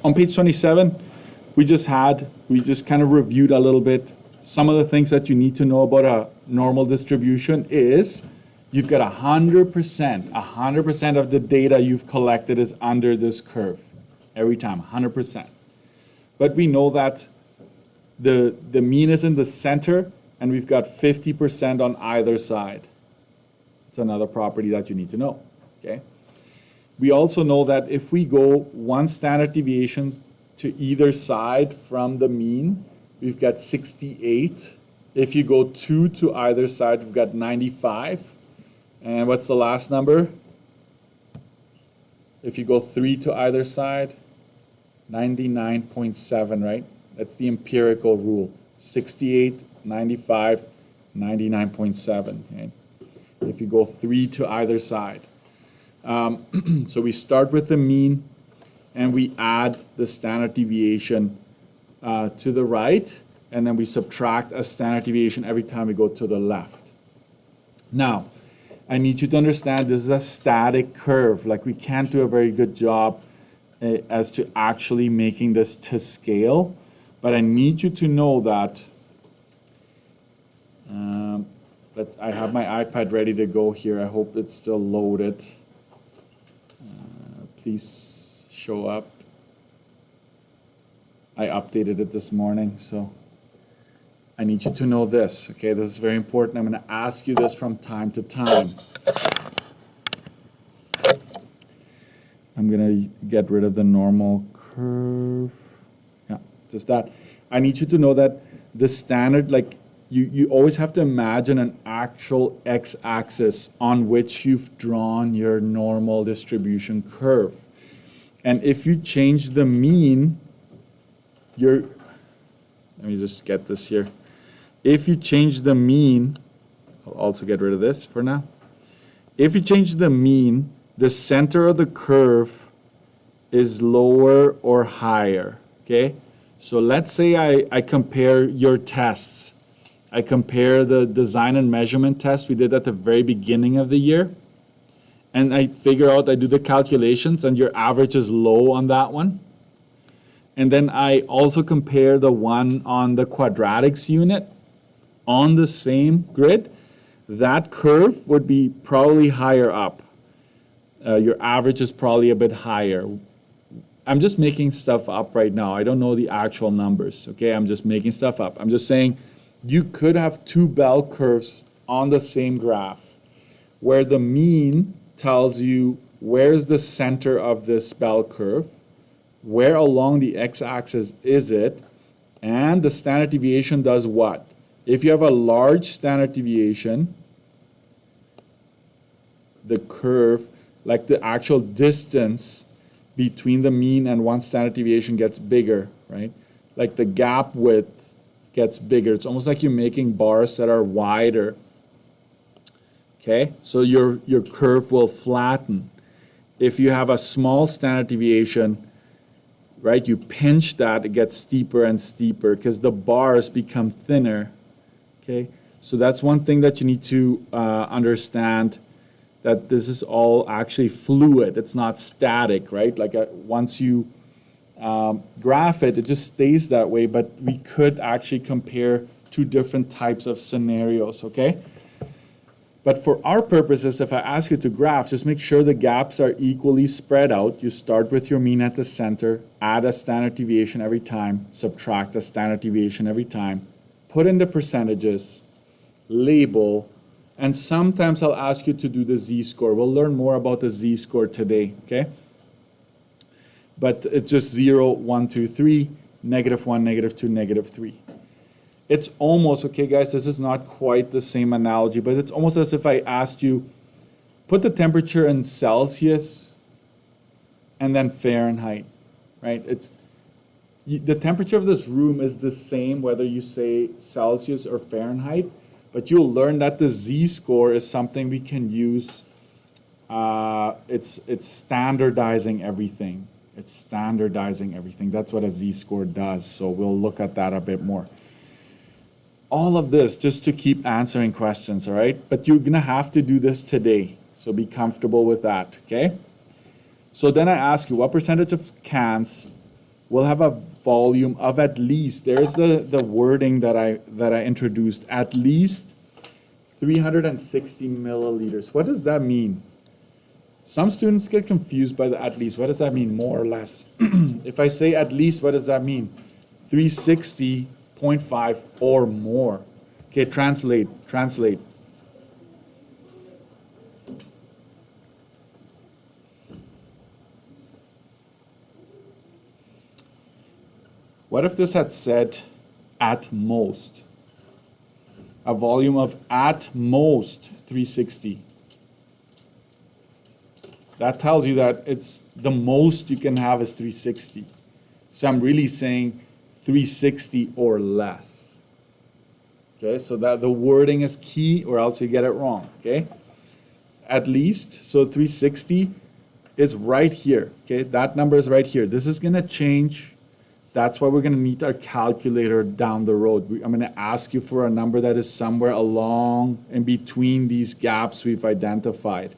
On page 27, we just kind of reviewed a little bit. Some of the things that you need to know about a normal distribution is you've got 100% of the data you've collected is under this curve every time, 100%. But we know that the mean is in the center, and we've got 50% on either side. It's another property that you need to know, okay? We also know that if we go one standard deviation to either side from the mean, we've got 68. If you go 2 to either side, we've got 95. And what's the last number? If you go 3 to either side, 99.7, right? That's the empirical rule. 68, 95, 99.7. Okay? If you go 3 to either side. So we start with the mean, and we add the standard deviation to the right, and then we subtract a standard deviation every time we go to the left. Now, I need you to understand this is a static curve. Like, we can't do a very good job as to actually making this to scale, but I need you to know that I have my iPad ready to go here. I hope it's still loaded. Please show up. I updated it this morning, so I need you to know this, okay? This is very important. I'm going to ask you this from time to time. I'm going to get rid of the normal curve. Yeah, just that. I need you to know that the standard, like, you always have to imagine an actual x-axis on which you've drawn your normal distribution curve. And if you change the mean, let me just get this here. If you change the mean, I'll also get rid of this for now. If you change the mean, the center of the curve is lower or higher, okay? So let's say I compare your tests. I compare the design and measurement test we did at the very beginning of the year, and I figure out, I do the calculations, and your average is low on that one. And then I also compare the one on the quadratics unit on the same grid. That curve would be probably higher up. Your average is probably a bit higher. I'm just making stuff up right now. I don't know the actual numbers, okay? I'm just making stuff up. I'm just saying you could have two bell curves on the same graph where the mean tells you where's the center of this bell curve, where along the x-axis is it, and the standard deviation does what? If you have a large standard deviation, the curve, like the actual distance between the mean and one standard deviation gets bigger, right? Like the gap width gets bigger. It's almost like you're making bars that are wider. Okay, so your curve will flatten. If you have a small standard deviation, right, you pinch that, it gets steeper and steeper because the bars become thinner. Okay, so that's one thing that you need to understand, that this is all actually fluid. It's not static, right? Like once you graph it, it just stays that way, but we could actually compare two different types of scenarios, okay? But for our purposes, if I ask you to graph, just make sure the gaps are equally spread out. You start with your mean at the center, add a standard deviation every time, subtract a standard deviation every time, put in the percentages, label, and sometimes I'll ask you to do the z-score. We'll learn more about the z-score today, okay? But it's just 0, 1, 2, 3, -1, -2, -3. It's almost, okay guys, this is not quite the same analogy, but it's almost as if I asked you, put the temperature in Celsius and then Fahrenheit, right? The temperature of this room is the same whether you say Celsius or Fahrenheit, but you'll learn that the z-score is something we can use. It's standardizing everything. It's standardizing everything. That's what a z-score does, so we'll look at that a bit more. All of this just to keep answering questions, all right? But you're gonna have to do this today, so be comfortable with that, okay? So then I ask you, what percentage of cans we'll have a volume of at least, there's the wording that I introduced, at least 360 milliliters. What does that mean? Some students get confused by the at least. What does that mean, more or less? If I say at least, what does that mean? 360.5 or more. Okay, translate. What if this had said at most? A volume of at most 360. That tells you that it's the most you can have is 360. So I'm really saying 360 or less. Okay, so that the wording is key or else you get it wrong, okay? At least, so 360 is right here, okay? That number is right here. This is gonna change. That's why we're going to need our calculator down the road. I'm going to ask you for a number that is somewhere along in between these gaps we've identified.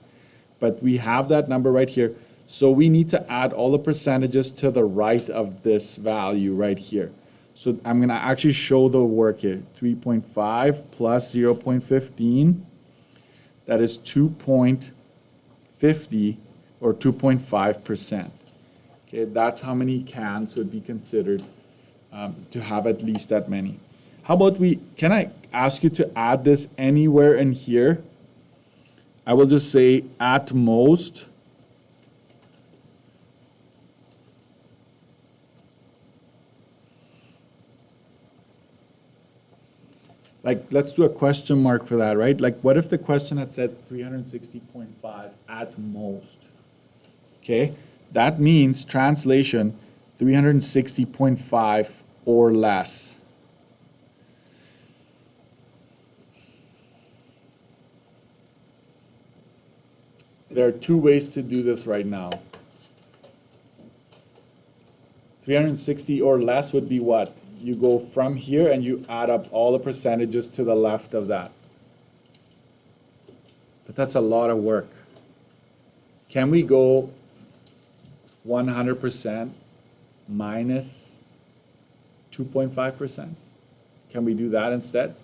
But we have that number right here. So we need to add all the percentages to the right of this value right here. So I'm going to actually show the work here. 3.5 plus 0.15. That is 2.50 or 2.5%. Okay, that's how many cans would be considered to have at least that many. How about can I ask you to add this anywhere in here? I will just say at most. Like, let's do a question mark for that, right? Like, what if the question had said 360.5 at most? Okay. That means, translation, 360.5 or less. There are two ways to do this right now. 360 or less would be what? You go from here and you add up all the percentages to the left of that. But that's a lot of work. Can we go 100% minus 2.5%? Can we do that instead?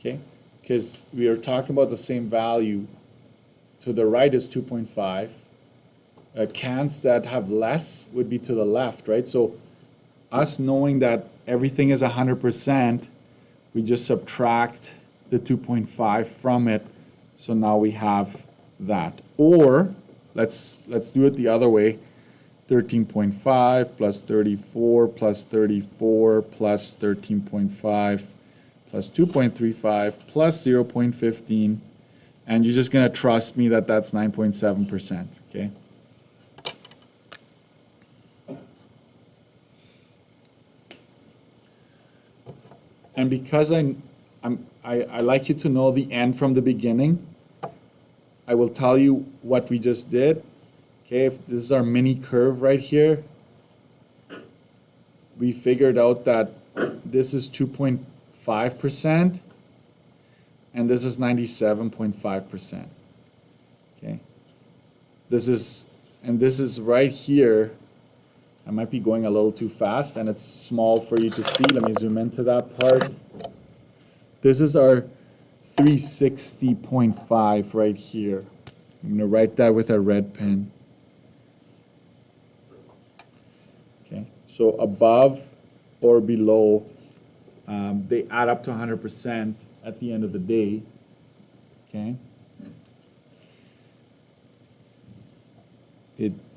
Okay, because we are talking about the same value. To the right is 2.5. Cans that have less would be to the left, right? So us knowing that everything is 100%, we just subtract the 2.5 from it. So now we have that. Or let's do it the other way. 13.5 plus 34 plus 34 plus 13.5 plus 2.35 plus 0.15. And you're just going to trust me that that's 9.7%, okay? And because I like you to know the end from the beginning, I will tell you what we just did. Okay, if this is our mini curve right here, we figured out that this is 2.5% and this is 97.5%. Okay, this is right here. I might be going a little too fast and it's small for you to see. Let me zoom into that part. This is our 360.5 right here. I'm going to write that with a red pen. Okay, so above or below, they add up to 100% at the end of the day. Okay.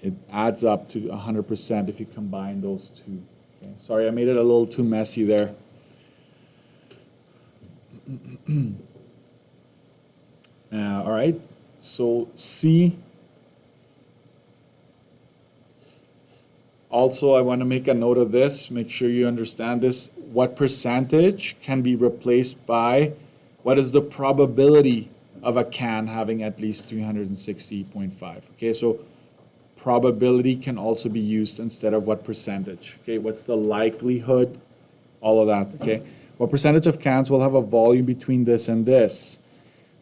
It adds up to 100% if you combine those two. Okay. Sorry, I made it a little too messy there. All right, so C. Also, I want to make a note of this. Make sure you understand this. What percentage can be replaced by what is the probability of a can having at least 360.5? Okay, so probability can also be used instead of what percentage. Okay, what's the likelihood? All of that. Okay, What percentage of cans will have a volume between this and this?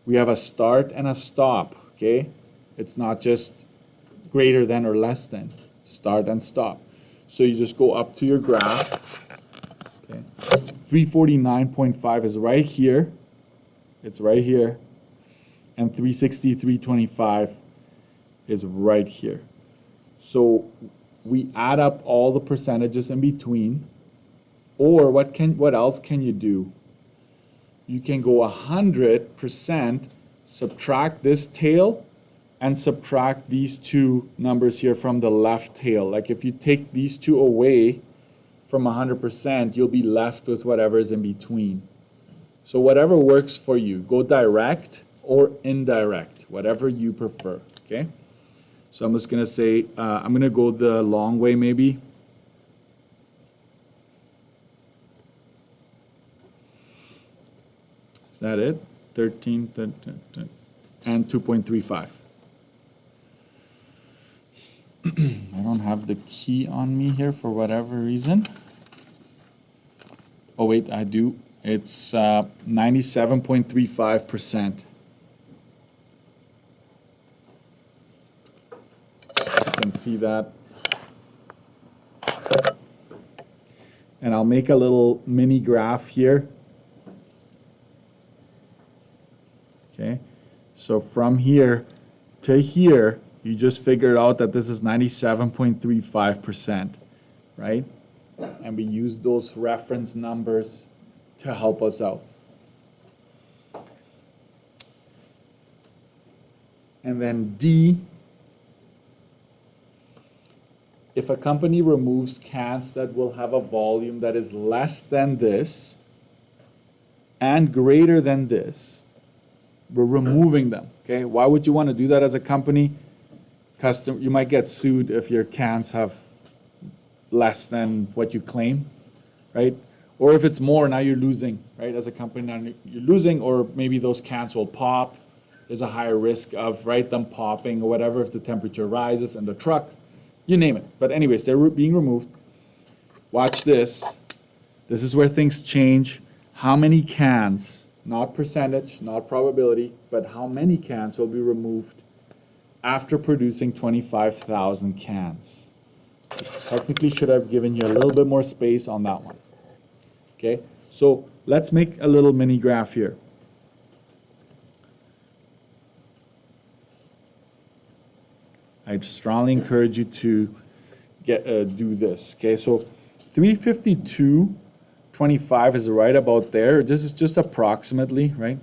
We have a start and a stop, okay? It's not just greater than or less than. Start and stop. So you just go up to your graph. Okay. 349.5 is right here. It's right here. And 363.25 is right here. So we add up all the percentages in between. Or what else can you do? You can go 100%, subtract this tail, and subtract these two numbers here from the left tail. Like if you take these two away from 100%, you'll be left with whatever is in between. So whatever works for you, go direct or indirect, whatever you prefer, okay? So I'm just gonna say, I'm gonna go the long way maybe. Is that it? 13, and 2.35. I don't have the key on me here for whatever reason. Oh wait, I do. It's 97.35%. You can see that. And I'll make a little mini graph here. Okay, so from here to here, you just figured out that this is 97.35%, right? And we use those reference numbers to help us out. And then D, if a company removes cans that will have a volume that is less than this and greater than this, we're removing them, okay? Why would you want to do that as a company? You might get sued if your cans have less than what you claim, right? Or if it's more, now you're losing, right? As a company, now you're losing, or maybe those cans will pop. There's a higher risk of, right, them popping or whatever if the temperature rises in the truck, you name it. But anyways, they're being removed. Watch this. This is where things change. How many cans? Not percentage, not probability, but how many cans will be removed after producing 25,000 cans. Technically should have given you a little bit more space on that one. Okay, so let's make a little mini graph here. I strongly encourage you to do this. Okay, so 352.25 is right about there. This is just approximately, right?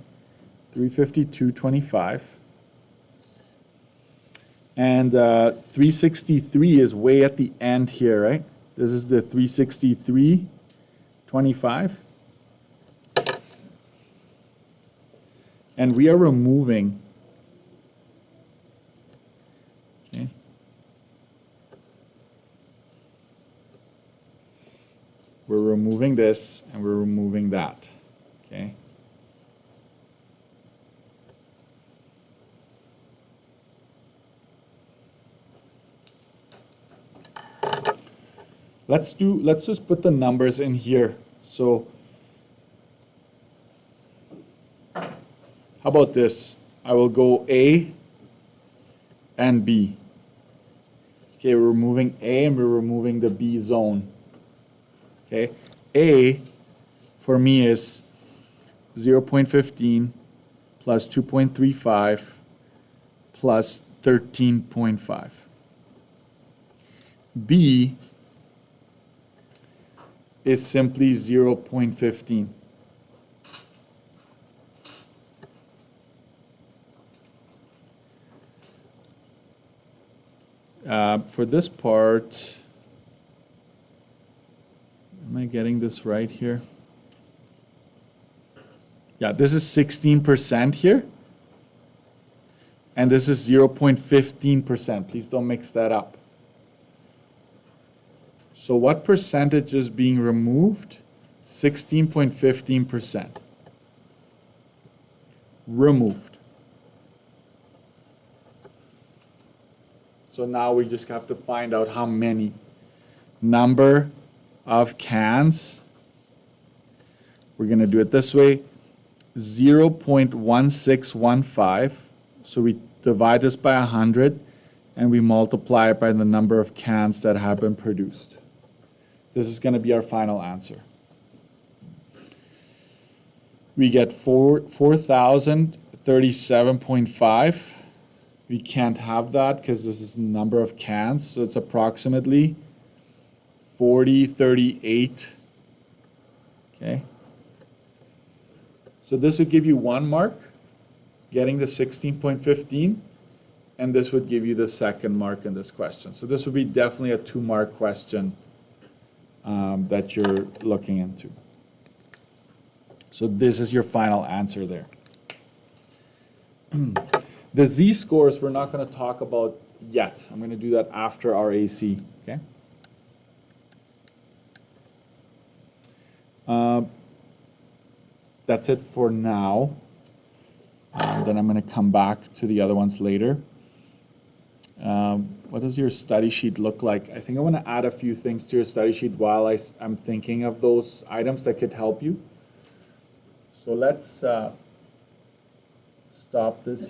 352.25. And 363 is way at the end here, right? This is the 363.25. And we are removing, okay? We're removing this and we're removing that, okay? Let's just put the numbers in here. So how about this? I will go A and B. Okay, we're removing A and we're removing the B zone. Okay, A for me is 0.15 plus 2.35 plus 13.5. B is simply 0.15. For this part, am I getting this right here? Yeah, this is 16% here. And this is 0.15%. Please don't mix that up. So what percentage is being removed? 16.15%. Removed. So now we just have to find out how many. Number of cans we're going to do it this way, 0.1615. So we divide this by 100, and we multiply it by the number of cans that have been produced. This is going to be our final answer. We get 4,037.5. We can't have that because this is the number of cans, so it's approximately 4038. Okay. So this would give you 1 mark, getting the 16.15, and this would give you the 2nd mark in this question. So this would be definitely a 2-mark question that you're looking into. So this is your final answer there. The z-scores we're not going to talk about yet. I'm going to do that after our AC. Okay. That's it for now. Then I'm going to come back to the other ones later. What does your study sheet look like? I think I want to add a few things to your study sheet while I'm thinking of those items that could help you. So let's stop this